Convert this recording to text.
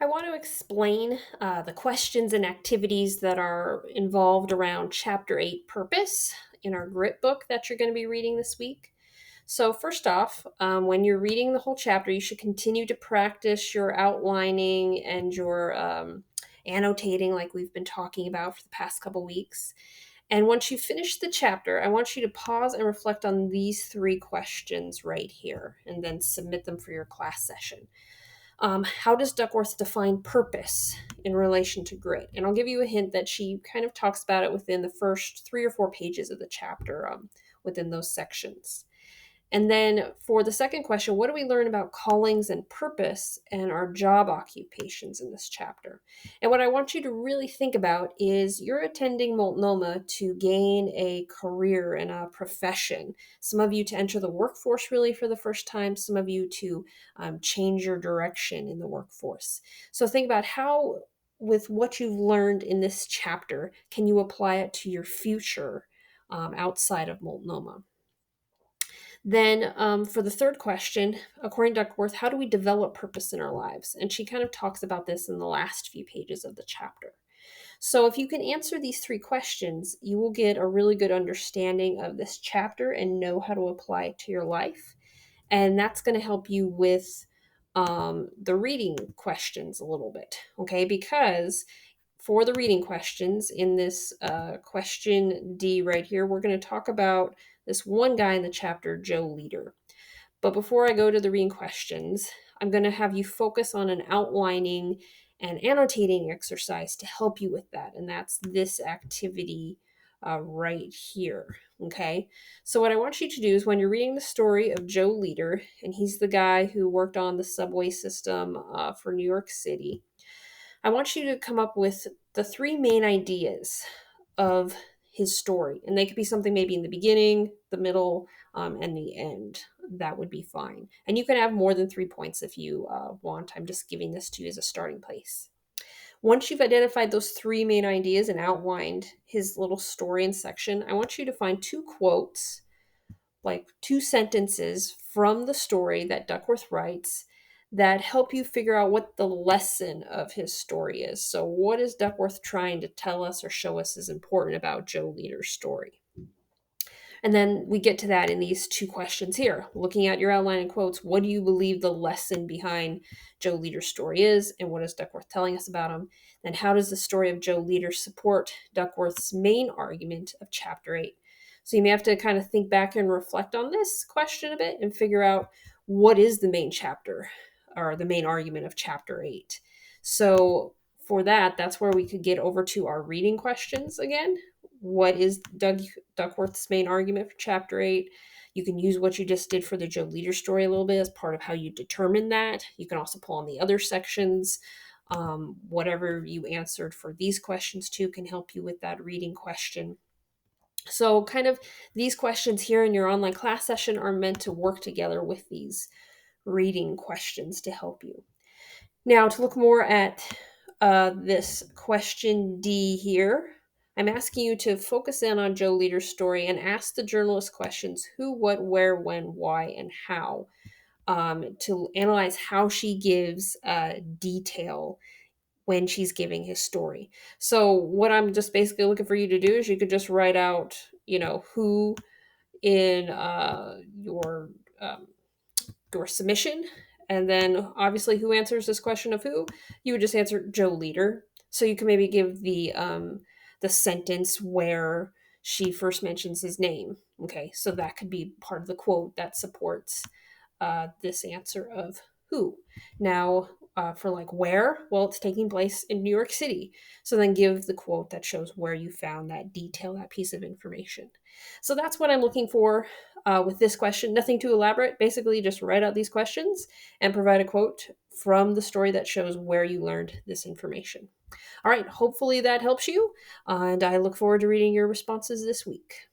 I want to explain the questions and activities that are involved around Chapter 8 Purpose in our Grit book that you're going to be reading this week. So, first off, when you're reading the whole chapter, you should continue to practice your outlining and your annotating, like we've been talking about for the past couple weeks. And once you finish the chapter, I want you to pause and reflect on these three questions right here and then submit them for your class session. How does Duckworth define purpose in relation to grit? And I'll give you a hint that she kind of talks about it within the first 3 or 4 pages of the chapter within those sections. And then for the second question, what do we learn about callings and purpose and our job occupations in this chapter? And what I want you to really think about is you're attending Multnomah to gain a career and a profession. Some of you to enter the workforce really for the first time, some of you to change your direction in the workforce. So think about how, with what you've learned in this chapter, can you apply it to your future outside of Multnomah? Then, for the third question, according to Duckworth, how do we develop purpose in our lives? And she kind of talks about this in the last few pages of the chapter. So, if you can answer these three questions, you will get a really good understanding of this chapter and know how to apply it to your life. And that's going to help you with the reading questions a little bit, okay? Because for the reading questions in this question D right here, we're going to talk about this one guy in the chapter, Joe Leader. But before I go to the reading questions, I'm going to have you focus on an outlining and annotating exercise to help you with that. And that's this activity right here. Okay. So, what I want you to do is when you're reading the story of Joe Leader, and he's the guy who worked on the subway system for New York City, I want you to come up with the three main ideas of his story. And they could be something maybe in the beginning, the middle, and the end. That would be fine. And you can have more than 3 points if you want. I'm just giving this to you as a starting place. Once you've identified those three main ideas and outlined his little story and section, I want you to find two quotes, like two sentences from the story that Duckworth writes that help you figure out what the lesson of his story is. So, what is Duckworth trying to tell us or show us is important about Joe Leader's story? And then we get to that in these two questions here. Looking at your outline and quotes, what do you believe the lesson behind Joe Leader's story is, and what is Duckworth telling us about him? And how does the story of Joe Leader support Duckworth's main argument of chapter 8? So you may have to kind of think back and reflect on this question a bit and figure out what is the main chapter or the main argument of chapter 8. So for that, that's where we could get over to our reading questions again. What is Duckworth's main argument for chapter 8? You can use what you just did for the Joe Leader story a little bit as part of how you determine that. You can also pull on the other sections. Whatever you answered for these questions too can help you with that reading question. So, kind of these questions here in your online class session are meant to work together with these reading questions to help you. Now, to look more at this question D here, I'm asking you to focus in on Joe Leader's story and ask the journalist questions who, what, where, when, why, and how, to analyze how she gives detail when she's giving his story. So, what I'm just basically looking for you to do is you could just write out, who in um, your submission, and then obviously who answers this question of who, you would just answer Joe Leader. So you can maybe give the sentence where she first mentions his name. Okay, so that could be part of the quote that supports this answer of who. Now, for like where, well, it's taking place in New York City. So then give the quote that shows where you found that detail, that piece of information. So that's what I'm looking for with this question. Nothing too elaborate. Basically, just write out these questions and provide a quote from the story that shows where you learned this information. All right, hopefully that helps you, and I look forward to reading your responses this week.